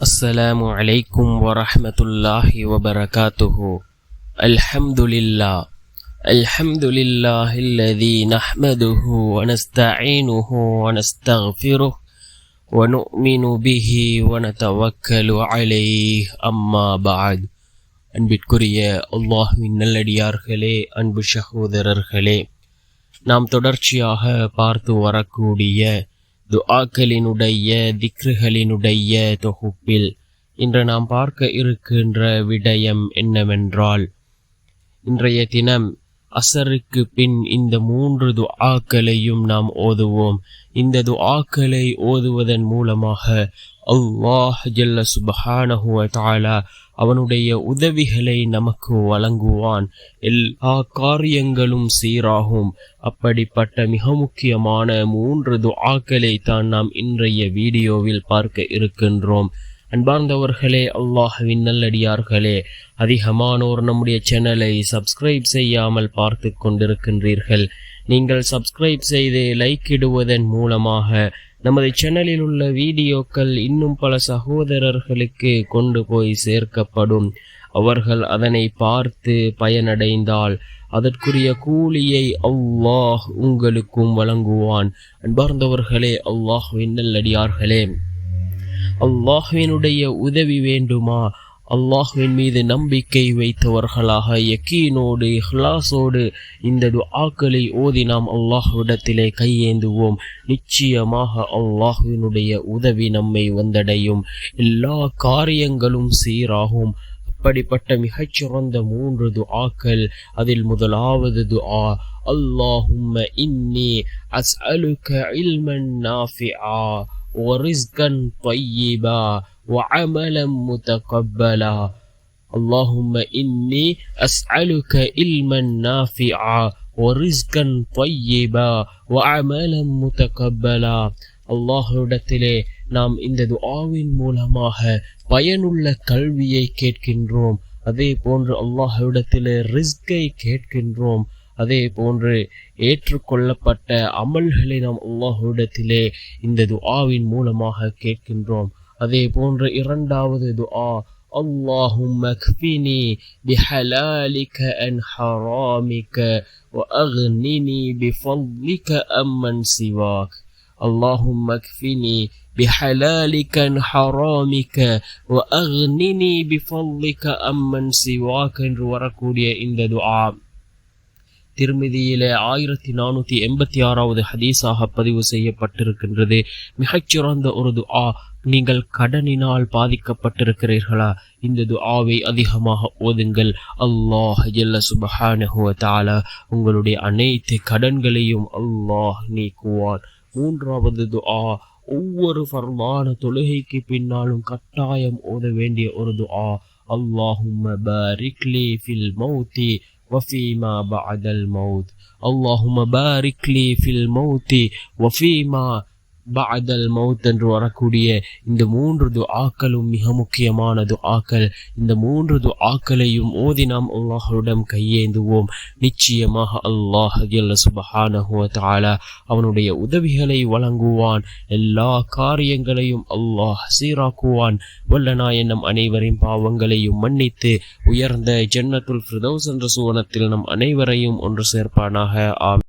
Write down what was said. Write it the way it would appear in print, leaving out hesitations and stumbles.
السلام عليكم ورحمة الله وبركاته. الحمد لله الذي نحمده ونستعينه ونستغفره ونؤمن به ونتوكل عليه أما بعد. அன்பிற்குரிய அல்லாஹ்வின் நல்லடியார்களே, அன்பு சகோதரர்களே, நாம் தொடர்ச்சியாக பார்த்து வரக்கூடிய துஆக்களினுடைய திக்ருகளினுடைய தொகுப்பில் இன்று நாம் பார்க்க இருக்கின்ற விடயம் என்னவென்றால், இன்றைய தினம் அசருக்கு பின் இந்த 3 துஆக்களையும் நாம் ஓதுவோம். இந்த துஆக்களை ஓதுவதன் மூலமாக அல்லாஹ் ஜல்ல சுப்ஹானஹு வ தஆலா அவனுடைய உதவிகளை நமக்கு வழங்குவான். எல்லா காரியங்களும் சீராகும். அப்படிப்பட்ட மிக முக்கியமான 3 துஆக்களை தான் நாம் இன்றைய வீடியோவில் பார்க்க இருக்கின்றோம். அன்பார்ந்தவர்களே, அல்லாஹ்வின் நல்லடியார்களே, அதிகமானோர் நம்முடைய சேனலை சப்ஸ்கிரைப் செய்யாமல் பார்த்து கொண்டிருக்கின்றீர்கள். நீங்கள் சப்ஸ்கிரைப் செய்து லைக் இடுவதன் மூலமாக நமது சேனலில் உள்ள வீடியோக்கள் இன்னும் பல சகோதரர்களுக்கு கொண்டு போய் சேர்க்கப்படும். அவர்கள் அதனை பார்த்து பயனடைந்தால் அதற்குரிய கூலியை அல்லாஹ் உங்களுக்கும் வழங்குவான். அன்பார்ந்தவர்களே, அல்லாஹ்வின் நல்லடியார்களே, அல்லாஹ்வினுடைய உதவி வேண்டுமா? அல்லாஹ்வின் மீது நம்பிக்கை வைத்தவர்களாக யக்கீனோடு இஹ்லாஸோடு இந்த துஆக்களை ஓதி நாம் அல்லாஹ்விடத்திலே கையேந்துவோம். நிச்சயமாக அல்லாஹ்வினுடைய உதவி நம்மை வந்தடையும். எல்லா காரியங்களும் சீராகும். அப்படிப்பட்ட மிகச்சிறந்த 3 துஆக்கள். அதில் முதலாவது துஆ, அல்லாஹும்ம இன்னி அஸ்அலுக இல்மன் நாஃபிஆ وَرِزْقًا طَيِّبًا وَعَمَلًا مُتَقَبَّلًا. اللهم إني أسألك علما نافعا ورزقا طيبا وعملا متقبلا. அல்லாஹ்விடத்திலே நாம் இந்த துஆவின் மூலமாக பயனுள்ள கல்வியை கேட்கின்றோம். அதே போன்று அல்லாஹ்விடத்திலே ரிஸ்கை கேட்கின்றோம். அதே போன்று ஏற்றுக்கொள்ளப்பட்ட அமல்களை நாம் அல்லாஹ்விடத்திலே இந்த துஆவின் மூலமாக கேட்கின்றோம். அதே போன்று இரண்டாவது துஆ, அல்லாஹும்ம க்ஃபினி பிஹலாலிக அன் ஹராமிக வ அக்னினி பிஃضلிக அம்மன் சிவாக். அல்லாஹும்ம க்ஃபினி பிஹலாலிக அன் ஹராமிக வ அக்னினி பிஃضلிக அம்மன் சிவாக் என்று வரக்கூடிய இந்த துஆ திர்மிதியிலே 1486வது ஹதீஸாக பதிவு செய்யப்பட்டிருக்கின்றது. மிகச்சிறந்த ஒரு துஆ. நீங்கள் கடனினால் பாதிக்கப்பட்டிருக்கிறீர்களா? இந்த துஆவை அதிகமாக ஓதுங்கள். அல்லாஹ் ஜல்ல சுப்ஹானஹு வ தஆலா உங்களுடைய அனைத்து கடன்களையும் அல்லாஹ் நீக்குவான். மூன்றாவது துஆ, ஒவ்வொரு ஃபர்லான தொழுகைக்கு பின்னாலும் கட்டாயம் ஓத வேண்டிய ஒரு துஆ, அல்லாஹும்ம பாரிக் லீ ஃபில் மௌத்தி وفيما بعد الموت. اللهم بارك لي في الموت وفيما بعد الموت என்று வரக்கூடிய இந்த 3 துஆக்களும் மிக முக்கியமான துஆக்கள். இந்த 3 துஆக்களையும் ஓதி நாம் அல்லாஹ்விடம் கையேந்துவோம். நிச்சயமாக அல்லாஹ் ஜல்ல சுப்ஹானஹு வ தஆலா அவனுடைய உதவிகளை வழங்குவான். எல்லா காரியங்களையும் அல்லாஹ் சீராக்குவான். வல்லநாயன் நம் அனைவரின் பாவங்களையும் மன்னித்து உயர்ந்த ஜன்னத்துல் ஃபிர்தௌஸ் என்ற சுவனத்தில் நம் அனைவரையும் ஒன்று சேர்ப்பானாக. ஆமீன்.